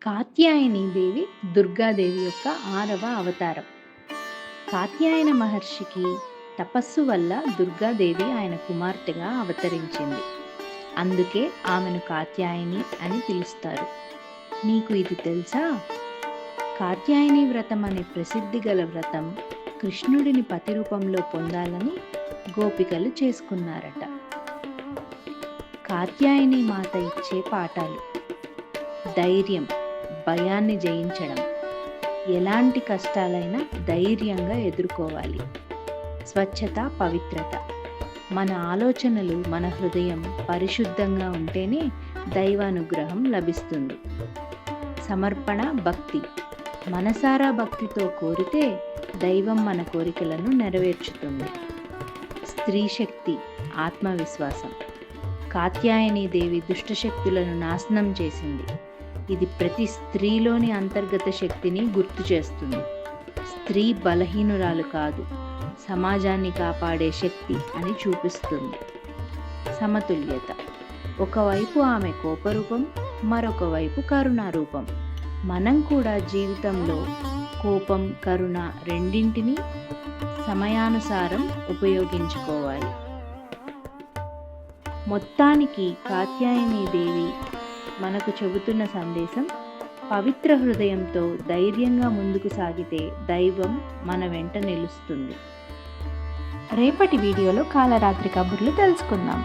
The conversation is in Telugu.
కాత్యాయని దేవి దుర్గాదేవి యొక్క 6వ అవతారం. కాత్యాయన మహర్షికి తపస్సు వల్ల దుర్గాదేవి ఆయన కుమార్తెగా అవతరించింది. అందుకే ఆమెను కాత్యాయని అని పిలుస్తారు. మీకు ఇది తెలుసా? కాత్యాయని వ్రతం అనే ప్రసిద్ధి గల వ్రతం కృష్ణుడిని పతి రూపంలో పొందాలని గోపికలు చేసుకున్నారట. కాత్యాయని మాత ఇచ్చే పాఠాలు: ధైర్యం, భయాన్ని జయించడం, ఎలాంటి కష్టాలైనా ధైర్యంగా ఎదుర్కోవాలి. స్వచ్ఛత, పవిత్రత, మన ఆలోచనలు, మన హృదయం పరిశుద్ధంగా ఉంటేనే దైవానుగ్రహం లభిస్తుంది. సమర్పణ, భక్తి, మనసారా భక్తితో కోరితే దైవం మన కోరికలను నెరవేర్చుతుంది. స్త్రీ శక్తి, ఆత్మవిశ్వాసం, కాత్యాయని దేవి దుష్టశక్తులను నాశనం చేసింది. ఇది ప్రతి స్త్రీలోని అంతర్గత శక్తిని గుర్తు చేస్తుంది. స్త్రీ బలహీనురాలు కాదు, సమాజాన్ని కాపాడే శక్తి అని చూపిస్తుంది. సమతుల్యత, ఒకవైపు ఆమె కోపరూపం, మరొక వైపు కరుణారూపం. మనం కూడా జీవితంలో కోపం, కరుణ రెండింటినీ సమయానుసారం ఉపయోగించుకోవాలి. మొత్తానికి కాత్యాయని దేవి మనకు చెబుతున్న సందేశం: పవిత్ర హృదయంతో ధైర్యంగా ముందుకు సాగితే దైవం మన వెంట నిలుస్తుంది. రేపటి వీడియోలో కాలరాత్రి కబుర్లు తెలుసుకుందాం.